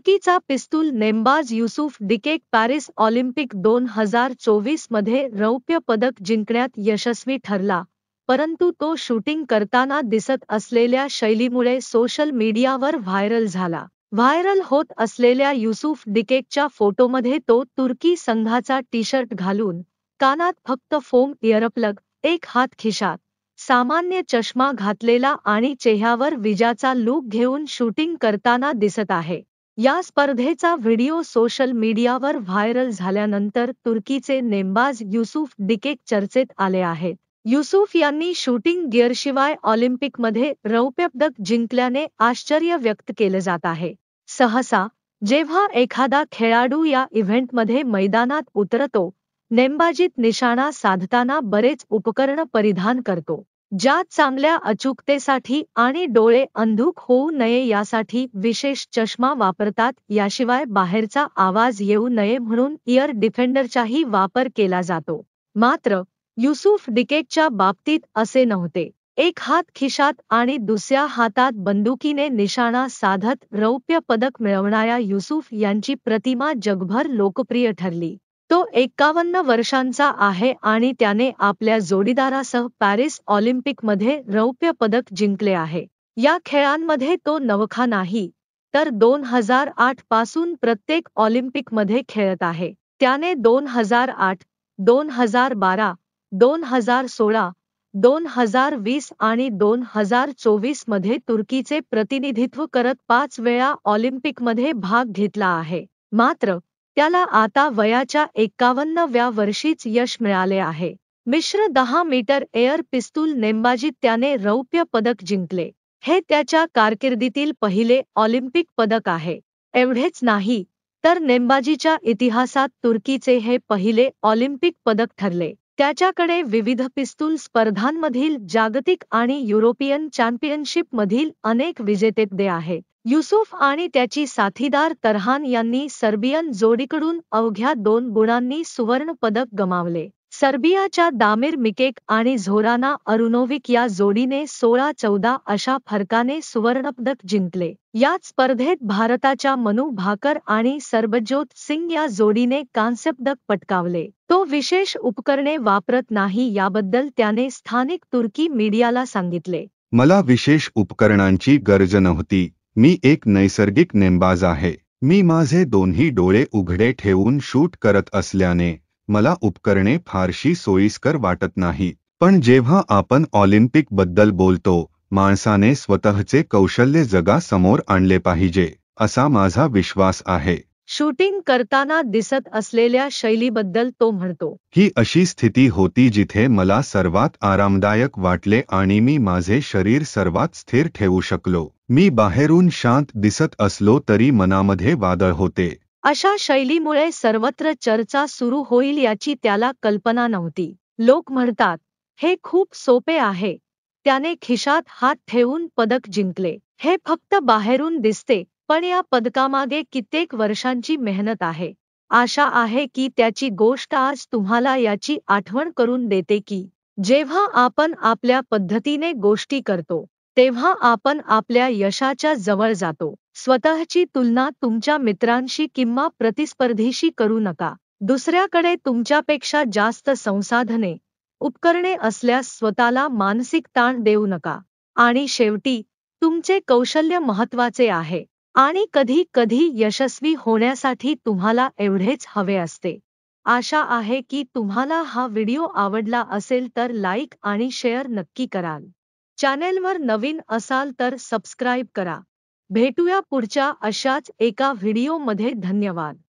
तुर्कीचा पिस्तूल नेमबाज Yusuf डिकेक Paris Olympic 2024 मध्ये रौप्य पदक जिंकण्यात यशस्वी ठरला, परंतु तो शूटिंग करताना दिसत असलेल्या शैलीमुळे सोशल मीडियावर व्हायरल झाला. व्हायरल होत असलेल्या युसूफ डिकेकच्या फोटोमध्ये तो तुर्की संघाचा टी-शर्ट घालून, कानात फक्त फोम इयरप्लग, एक हात खिशात, सामान्य चष्मा घातलेला आणि चेहऱ्यावर विजाचा लूक घेऊन शूटिंग करताना दिसत आहे. या स्पर्धेचा व्हिडिओ सोशल मीडियावर व्हायरल झाल्यानंतर तुर्कीचे नेमबाज युसूफ डिकेक चर्चेत आले आहेत. युसूफ यांनी शूटिंग गिअरशिवाय ऑलिम्पिकमध्ये रौप्य पदक जिंकल्याने आश्चर्य व्यक्त केले जात आहे. सहसा जेव्हा एखादा खेळाडू या इव्हेंटमध्ये मैदानात उतरतो, नेमबाजीत निशाणा साधताना बरेच उपकरण परिधान करतो, ज्यात चांगल्या अचूकतेसाठी आणि डोळे अंधुक होऊ नये यासाठी विशेष चष्मा वापरतात. याशिवाय बाहेरचा आवाज येऊ नये म्हणून इयर डिफेंडरचाही वापर केला जातो. मात्र युसूफ डिकेकच्या बाबतीत असे नव्हते. एक हात खिशात आणि दुसऱ्या हातात बंदुकीने निशाणा साधत रौप्य पदक मिळवणाऱ्या युसूफ यांची प्रतिमा जगभर लोकप्रिय ठरली. तो 51 वर्षांचा आहे आणि त्याने आपल्या जोडीदारासह पॅरिस ऑलिम्पिकमध्ये रौप्य पदक जिंकले आहे. या खेळांमध्ये तो नवखा नाही, तर 2008 पासून प्रत्येक ऑलिम्पिकमध्ये खेळत आहे. त्याने 2008, 2012, 2016, 2020 आणि 2024 मध्ये तुर्कीचे प्रतिनिधित्व करत 5 वेळा ऑलिम्पिकमध्ये भाग घेतला आहे. मात्र त्याला आता वयाच्या 51व्या वर्षीच यश मिळाले आहे. मिश्र 10 मीटर एअर पिस्तूल नेमबाजीत त्याने रौप्य पदक जिंकले. हे त्याच्या कारकिर्दीतील पहिले ऑलिम्पिक पदक आहे. एवढेच नाही, तर नेमबाजीच्या इतिहासात तुर्कीचे हे पहिले ऑलिम्पिक पदक ठरले. त्याच्याकडे विविध पिस्तूल स्पर्धांमधील जागतिक आणि युरोपियन चॅम्पियनशिपमधील अनेक विजेतेपदे आहेत. युसूफ आणि त्याची साथीदार तरहान यांनी सर्बियन जोडीकडून अवघ्या 2 गुणांनी सुवर्ण पदक गमावले. सर्बियाच्या दामिर मिकेक आणि झोराना अरुनोविक या जोडीने 16-14 अशा फरकाने सुवर्णपदक जिंकले. याच स्पर्धेत भारताच्या मनू भाकर आणि सरबजोत सिंग या जोडीने कांस्यपदक पटकावले. तो विशेष उपकरणे वापरत नाही याबद्दल त्याने स्थानिक तुर्की मीडियाला सांगितले. मला विशेष उपकरणांची गरज नव्हती. मी एक नैसर्गिक नेमबाज आहे. मी माझे दोन्ही डोळे उघडे ठेवून शूट करत असल्याने मला उपकरणे फारशी सोयीस्कर वाटत नाही. पण जेव्हा आपण ऑलिम्पिक बद्दल बोलतो, माणसाने स्वतःचे कौशल्य जगासमोर आणले पाहिजे, असा माझा विश्वास आहे. शूटिंग करताना दिसत असलेल्या शैलीबद्दल तो म्हणतो. ही अशी स्थिती होती जिथे मला सर्वात आरामदायक वाटले आणि मी माझे शरीर सर्वात स्थिर ठेवू शकलो. मी बाहेरून शांत दिसत असलो तरी मनामध्ये वादळ होते. अशा शैलीमुळे सर्वत्र चर्चा सुरू होईल याची त्याला कल्पना नव्हती. लोक म्हणतात, हे खूप सोपे आहे. त्याने खिशात हात ठेवून पदक जिंकले. हे फक्त बाहेरून दिसते, पण या पदकामागे कित्येक वर्षांची मेहनत आहे. आशा आहे की त्याची गोष्ट आज तुम्हाला याची आठवण करून देते की जेव्हा आपण आपल्या पद्धतीने गोष्टी करतो, तेव्हा आपण आपल्या यशाच्या जवळ जातो. स्वतःची तुलना तुमच्या मित्रांशी किंवा प्रतिस्पर्धीशी करू नका. दुसऱ्याकडे तुमच्यापेक्षा जास्त संसाधने, उपकरणे असल्यास स्वतःला मानसिक ताण देऊ नका. आणि शेवटी, तुमचे कौशल्य महत्त्वाचे आहे. आणि कधी-कधी यशस्वी होण्यासाठी तुम्हाला एवढेच हवे असते. आशा आहे की तुम्हाला हा व्हिडिओ आवडला असेल तर लाईक आणि शेअर नक्की कराल. चॅनेलवर नवीन असाल तर सबस्क्राईब करा. भेटूया पुढच्या अशाच एका व्हिडिओमध्ये. धन्यवाद.